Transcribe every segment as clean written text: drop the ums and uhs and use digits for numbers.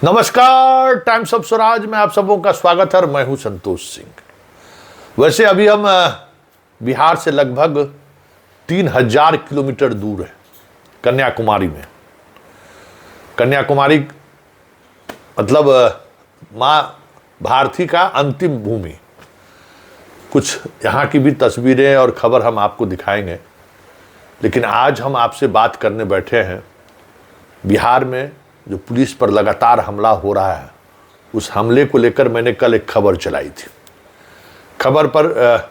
नमस्कार, times of Swaraj में आप सबों का स्वागत है और मैं हूं संतोष सिंह। वैसे अभी हम बिहार से लगभग 3000 किलोमीटर दूर है, कन्याकुमारी में। कन्याकुमारी मतलब माँ भारती का अंतिम भूमि। कुछ यहाँ की भी तस्वीरें और खबर हम आपको दिखाएंगे, लेकिन आज हम आपसे बात करने बैठे हैं बिहार में जो पुलिस पर लगातार हमला हो रहा है। उस हमले को लेकर मैंने कल एक खबर चलाई थी। खबर पर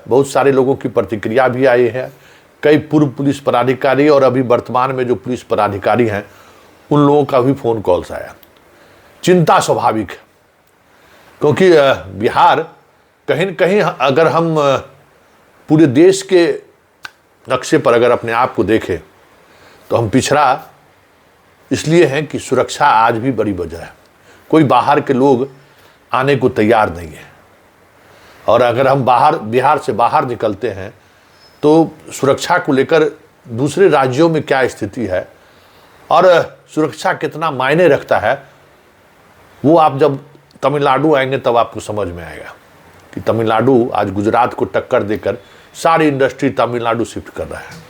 बहुत सारे लोगों की प्रतिक्रिया भी आई है। कई पूर्व पुलिस पदाधिकारी और अभी वर्तमान में जो पुलिस पदाधिकारी हैं उन लोगों का भी फ़ोन कॉल्स आया। चिंता स्वाभाविक है, क्योंकि बिहार कहीं न कहीं अगर हम पूरे देश के नक्शे पर अगर अपने आप को देखें तो हम पिछड़ा इसलिए हैं कि सुरक्षा आज भी बड़ी वजह है। कोई बाहर के लोग आने को तैयार नहीं है, और अगर हम बिहार से बाहर निकलते हैं तो सुरक्षा को लेकर दूसरे राज्यों में क्या स्थिति है और सुरक्षा कितना मायने रखता है, वो आप जब तमिलनाडु आएंगे तब आपको समझ में आएगा कि तमिलनाडु आज गुजरात को टक्कर देकर सारी इंडस्ट्री तमिलनाडु शिफ्ट कर रहा है।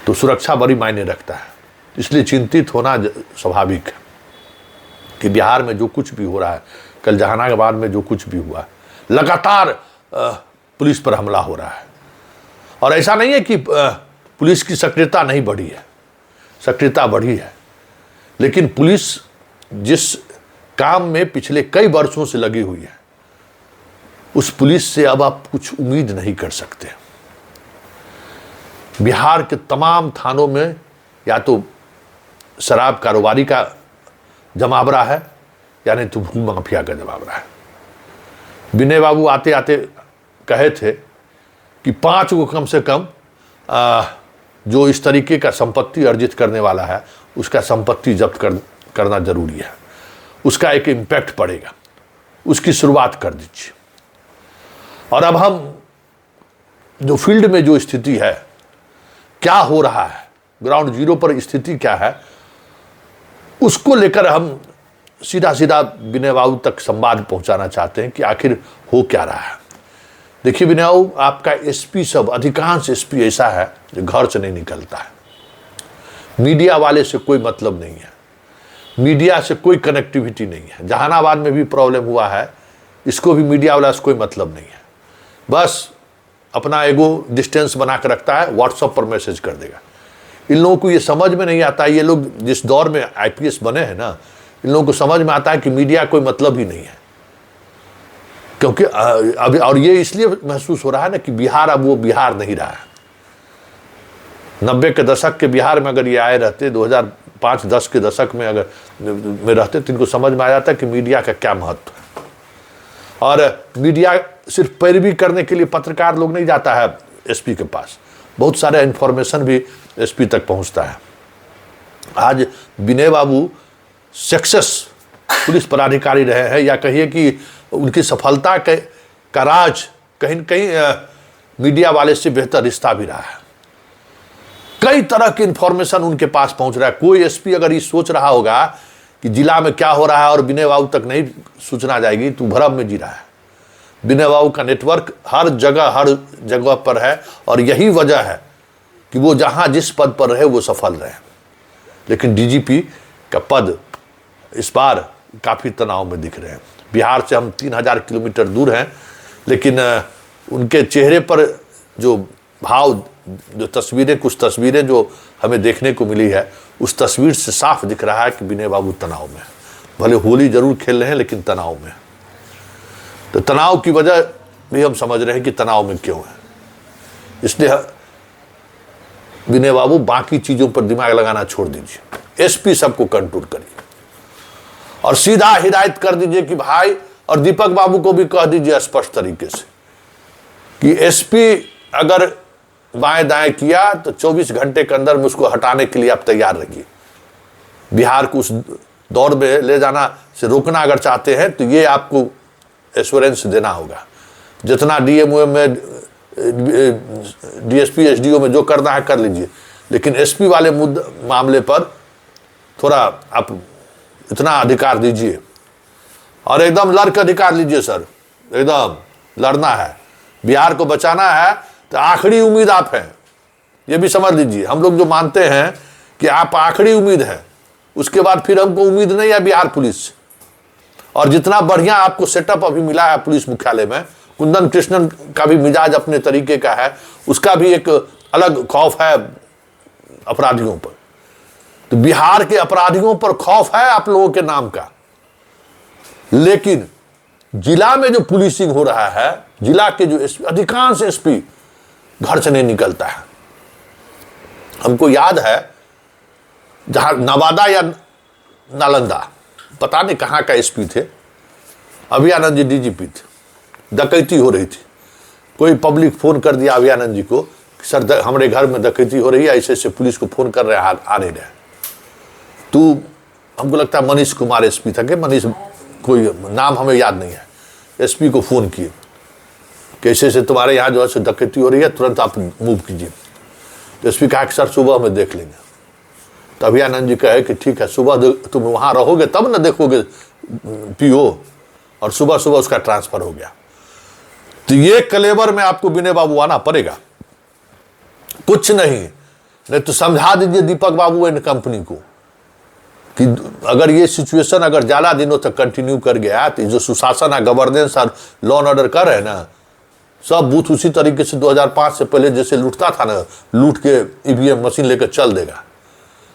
तो सुरक्षा बड़ी मायने रखता है, इसलिए चिंतित होना स्वाभाविक है कि बिहार में जो कुछ भी हो रहा है, कल जहानाबाद में जो कुछ भी हुआ, लगातार पुलिस पर हमला हो रहा है। और ऐसा नहीं है कि पुलिस की सक्रियता नहीं बढ़ी है, सक्रियता बढ़ी है, लेकिन पुलिस जिस काम में पिछले कई वर्षों से लगी हुई है उस पुलिस से अब आप कुछ उम्मीद नहीं कर सकते। बिहार के तमाम थानों में या तो शराब कारोबारी का जमावड़ा है या नहीं तो भू माफिया का जमावड़ा है। विनय बाबू आते आते कहे थे कि 5 को कम से कम जो इस तरीके का संपत्ति अर्जित करने वाला है उसका संपत्ति जब्त करना जरूरी है। उसका एक इम्पैक्ट पड़ेगा, उसकी शुरुआत कर दीजिए। और अब हम जो फील्ड में जो स्थिति है, क्या हो रहा है, ग्राउंड जीरो पर स्थिति क्या है, उसको लेकर हम सीधा सीधा विनय बाबू तक संवाद पहुंचाना चाहते हैं कि आखिर हो क्या रहा है। देखिए विनय बाबू, आपका एसपी सब अधिकांश एसपी ऐसा है जो घर से नहीं निकलता है। मीडिया वाले से कोई मतलब नहीं है, मीडिया से कोई कनेक्टिविटी नहीं है। जहानाबाद में भी प्रॉब्लम हुआ है, इसको भी मीडिया वाला से कोई मतलब नहीं है। बस अपना एगो डिस्टेंस बना कर रखता है, व्हाट्सएप पर मैसेज कर देगा। इन लोगों को ये समझ में नहीं आता, ये लोग जिस दौर में आईपीएस बने हैं ना, इन लोगों को समझ में आता है कि मीडिया कोई मतलब ही नहीं है। क्योंकि अभी और ये इसलिए महसूस हो रहा है ना कि बिहार अब वो बिहार नहीं रहा है। 90 के दशक के बिहार में अगर ये आए रहते, 2005-10 के दशक में अगर में रहते तो इनको समझ में आ जाता कि मीडिया का क्या महत्व है। और मीडिया सिर्फ पैरवी करने के लिए पत्रकार लोग नहीं जाता है एसपी के पास, बहुत सारे इन्फॉर्मेशन भी एसपी तक पहुंचता है। आज विनय बाबू सक्सेस पुलिस पदाधिकारी रहे हैं, या कहिए कि उनकी सफलता का राज कहीं न कहीं मीडिया वाले से बेहतर रिश्ता भी रहा है। कई तरह की इन्फॉर्मेशन उनके पास पहुंच रहा है। कोई एसपी अगर ये सोच रहा होगा कि जिला में क्या हो रहा है और विनय बाबू तक नहीं सूचना जाएगी तो भ्रम में जी रहा है। विनय बाबू का नेटवर्क हर जगह पर है, और यही वजह है कि वो जहां जिस पद पर रहे वो सफल रहे। लेकिन डीजीपी का पद इस बार काफ़ी तनाव में दिख रहे हैं। बिहार से हम 3000 किलोमीटर दूर हैं, लेकिन उनके चेहरे पर जो भाव, जो तस्वीरें, कुछ तस्वीरें जो हमें देखने को मिली है, उस तस्वीर से साफ दिख रहा है कि विनय बाबू तनाव में। भले होली जरूर खेल रहे हैं लेकिन तनाव में। तो तनाव की वजह भी हम समझ रहे हैं कि तनाव में क्यों है। इसलिए विनय बाबू बाकी चीज़ों पर दिमाग लगाना छोड़ दीजिए, एसपी सबको कंट्रोल करिए और सीधा हिदायत कर दीजिए कि भाई, और दीपक बाबू को भी कह दीजिए स्पष्ट तरीके से कि एसपी अगर बाएं दाएं किया तो 24 घंटे के अंदर में उसको हटाने के लिए आप तैयार रहिए। बिहार को उस दौर में ले जाना से रोकना अगर चाहते हैं तो ये आपको एश्योरेंस देना होगा। जितना डीएमओ में, डीएसपी, एसडीओ में जो करना है कर लीजिए, लेकिन एसपी वाले मामले पर थोड़ा आप इतना अधिकार दीजिए और एकदम लड़ के अधिकार लीजिए सर, एकदम लड़ना है, बिहार को बचाना है तो आखिरी उम्मीद आप हैं, ये भी समझ लीजिए। हम लोग जो मानते हैं कि आप आखिरी उम्मीद है, उसके बाद फिर हमको उम्मीद नहीं है बिहार पुलिस से। और जितना बढ़िया आपको सेटअप अभी मिला है पुलिस मुख्यालय में, कुंदन कृष्णन का भी मिजाज अपने तरीके का है, उसका भी एक अलग खौफ है अपराधियों पर। तो बिहार के अपराधियों पर खौफ है आप लोगों के नाम का, लेकिन जिला में जो पुलिसिंग हो रहा है, जिला के जो अधिकांश एसपी घर से नहीं निकलता है। हमको याद है जहां नवादा या नालंदा, पता नहीं कहां का एसपी थे, अभियानंद जी डीजीपी थे, डकैती हो रही थी, कोई पब्लिक फोन कर दिया अभियानंद जी को, सर हमारे घर में डकैती हो रही है, ऐसे ऐसे पुलिस को फोन कर रहे हैं, आ नहीं रहे। तो हमको लगता है मनीष कुमार एसपी था कि मनीष, कोई नाम हमें याद नहीं है, एसपी को फोन किए कैसे से तुम्हारे यहाँ जो है डकैती हो रही है, तुरंत आप मूव कीजिए। तो एसपी कहा कि सर सुबह में देख लेंगे। तो अभियानंद जी कहे कि ठीक है, सुबह तुम वहाँ रहोगे तब ना देखोगे पीओ, और सुबह सुबह उसका ट्रांसफर हो गया। तो ये कलेवर में आपको विनय बाबू आना पड़ेगा, कुछ नहीं तो समझा दीजिए दीपक बाबू एंड कंपनी को कि अगर ये सिचुएशन अगर ज़्यादा दिनों तक कंटिन्यू कर गया तो जो सुशासन है, गवर्नेंस और लॉ एंड ऑर्डर कर रहे हैं ना, सब बूथ उसी तरीके से 2005 से पहले जैसे लूटता था ना, लूट के ईवीएम मशीन लेकर चल देगा।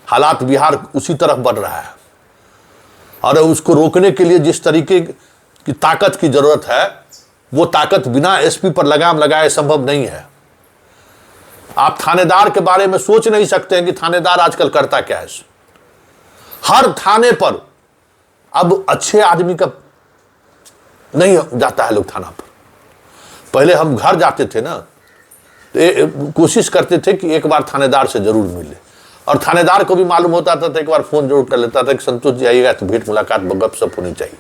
हालात बिहार उसी तरफ बढ़ रहा है, और उसको रोकने के लिए जिस तरीके की ताकत की जरूरत है, वो ताकत बिना एसपी पर लगाम लगाए संभव नहीं है। आप थानेदार के बारे में सोच नहीं सकते हैं कि थानेदार आजकल करता क्या है। हर थाने पर अब अच्छे आदमी का नहीं जाता है लोग थाना पर। पहले हम घर जाते थे ना, तो कोशिश करते थे कि एक बार थानेदार से जरूर मिले, और थानेदार को भी मालूम होता था तो एक बार फोन जरूर कर लेता था कि संतोष जी आइएगा तो भेंट मुलाकात गपशप होनी चाहिए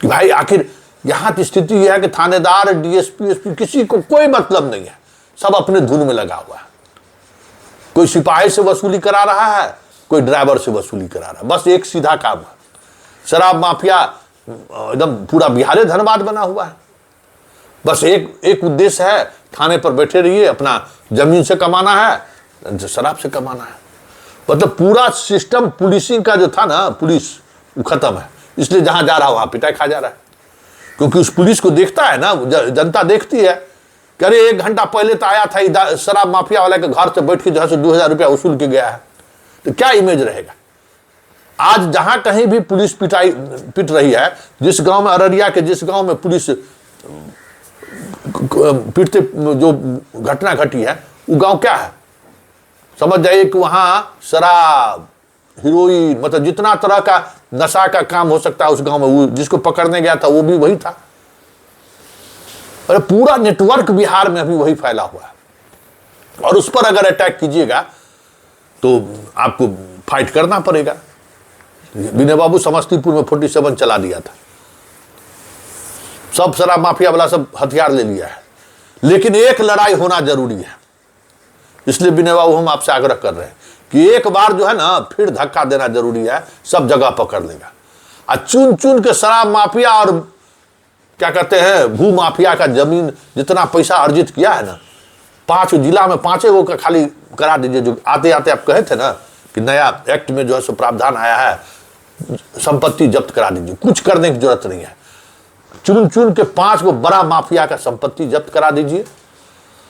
कि भाई आखिर यहाँ की स्थिति यह है कि थानेदार, डीएसपी, एसपी किसी को कोई मतलब नहीं है, सब अपने धुन में लगा हुआ है। कोई सिपाही से वसूली करा रहा है, कोई ड्राइवर से वसूली करा रहा है, बस एक सीधा काम है। शराब माफिया एकदम पूरा बिहार धनबाद बना हुआ है, बस एक उद्देश्य है, थाने पर बैठे रहिए, अपना जमीन से कमाना है, शराब से कमाना है। मतलब पूरा सिस्टम पुलिसिंग का जो था ना, पुलिस वो खत्म है। इसलिए जहां जा रहा है वहां पिटाई खा जा रहा है, क्योंकि उस पुलिस को देखता है ना, जनता देखती है कि अरे 1 घंटा पहले तो आया था शराब माफिया वाला के घर से बैठ के जो है 2000 रुपया वसूल के गया है, तो क्या इमेज रहेगा। आज जहां कहीं भी पुलिस पिट रही है, जिस गांव में, अररिया के जिस गांव में पुलिस पिटते जो घटना घटी है, वो गांव क्या है, समझ जाइए कि वहां शराब, हीरोइन, मतलब जितना तरह का नशा का काम हो सकता है उस गांव में, वो जिसको पकड़ने गया था वो भी वही था। अरे पूरा नेटवर्क बिहार में अभी वही फैला हुआ है, और उस पर अगर अटैक कीजिएगा तो आपको फाइट करना पड़ेगा। विनय बाबू समस्तीपुर में 47 चला दिया था, सब शराब माफिया वाला सब हथियार ले लिया है, लेकिन एक लड़ाई होना जरूरी है। इसलिए विनय बाबू हम आपसे आग्रह कर रहे हैं कि एक बार जो है ना फिर धक्का देना जरूरी है, सब जगह पकड़ लेगा। और चुन चुन के शराब माफिया और क्या कहते हैं भू माफिया का जमीन जितना पैसा अर्जित किया है ना, 5 जिला में 5 गो का खाली करा दीजिए। जो आते आते आप कहे थे ना कि नया एक्ट में जो है सो प्रावधान आया है, संपत्ति जब्त करा दीजिए, कुछ करने की जरूरत नहीं है। चुन चुन के 5 गो बड़ा माफिया का संपत्ति जब्त करा दीजिए,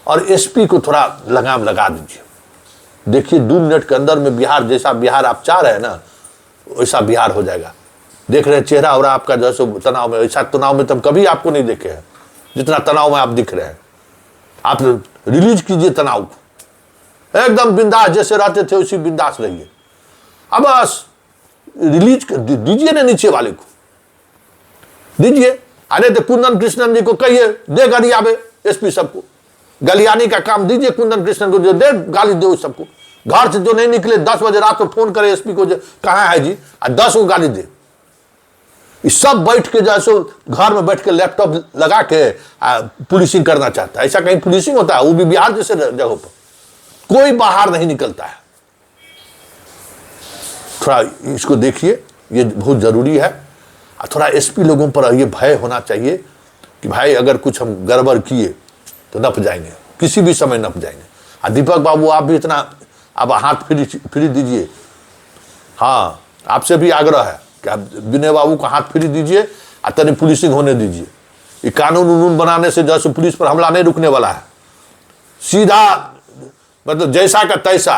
और एसपी को थोड़ा लगाम लगा दीजिए। देखिए 2 मिनट के अंदर में बिहार जैसा बिहार आप चाह रहे हैं ना, वैसा बिहार हो जाएगा। देख रहे हैं चेहरा और आपका जो है सो तनाव में, ऐसा तनाव में तो हम कभी आपको नहीं देखे हैं जितना तनाव में आप दिख रहे हैं। आप रिलीज कीजिए तनाव को, एकदम बिंदास जैसे रहते थे उसी बिंदास रहिए। अब बस रिलीज दीजिए ना, नीचे वाले को दीजिए। अरे तो कुंदन कृष्णन जी को कहिए दे गलियाबे एसपी सबको, गलियानी का काम दीजिए कुंदन कृष्णन को, जो दे गाली दो सबको। घर से जो नहीं निकले 10 बजे रात को फोन करे एसपी को, कहाँ है जी, 10 को गाली दे। इस सब बैठ के जैसे घर में बैठ के लैपटॉप लगा के पुलिसिंग करना चाहता है। ऐसा कहीं पुलिसिंग होता है? वो भी बिहार जैसे जगहों पर कोई बाहर नहीं निकलता है। थोड़ा इसको देखिए ये बहुत ज़रूरी है। थोड़ा एसपी लोगों पर ये भय होना चाहिए कि भाई अगर कुछ हम गड़बड़ किए तो नप जाएंगे, किसी भी समय नप जाएंगे। दीपक बाबू आप भी इतना अब हाथ फ्री दीजिए। हाँ, आपसे भी आग्रह है कि आप विनय बाबू को हाथ फ्री दीजिए और तनी पुलिसिंग होने दीजिए। ये कानून उनून बनाने से जैसे पुलिस पर हमला नहीं रुकने वाला है, सीधा मतलब जैसा का तैसा।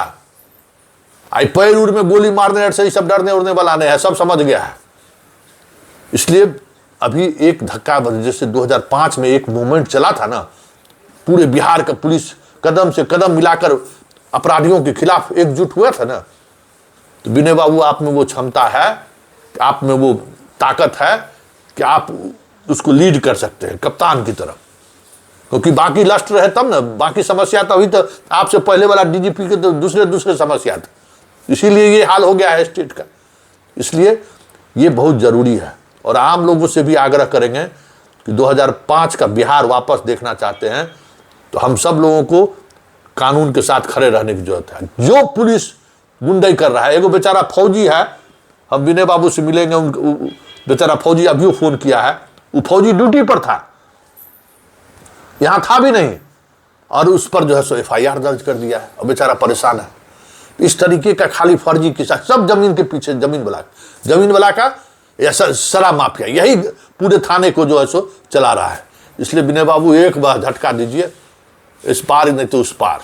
आई पैर उड़ में गोली मारने से सब डरने उड़ने वाला नहीं है, सब समझ गया है। इसलिए अभी एक धक्का जैसे 2005 में एक मूवमेंट चला था ना, पूरे बिहार का पुलिस कदम से कदम मिलाकर अपराधियों के खिलाफ एकजुट हुआ था ना, तो विनय बाबू आप में वो क्षमता है, आप में वो ताकत है कि आप उसको लीड कर सकते हैं कप्तान की तरफ। क्योंकि बाकी लस्ट रहे तब ना, बाकी समस्या तो अभी तो आपसे पहले वाला डीजीपी के तो दूसरे समस्या थे, इसीलिए ये हाल हो गया है स्टेट का। इसलिए ये बहुत ज़रूरी है और आम लोगों से भी आग्रह करेंगे कि 2005 का बिहार वापस देखना चाहते हैं तो हम सब लोगों को कानून के साथ खड़े रहने की जरूरत है। जो पुलिस गुंडाई कर रहा है, एगो बेचारा फौजी है, हम विनय बाबू से मिलेंगे, उन बेचारा फौजी अभी फोन किया है, वो फौजी ड्यूटी पर था, यहां था भी नहीं, और उस पर जो है सो FIR दर्ज कर दिया है और बेचारा परेशान है। इस तरीके का खाली फर्जी किस्सा, सब जमीन के पीछे, जमीन वाला का या शराब माफिया, यही पूरे थाने को जो है सो चला रहा है। इसलिए विनय बाबू एक बार झटका दीजिए, इस पार नहीं तो उस पार।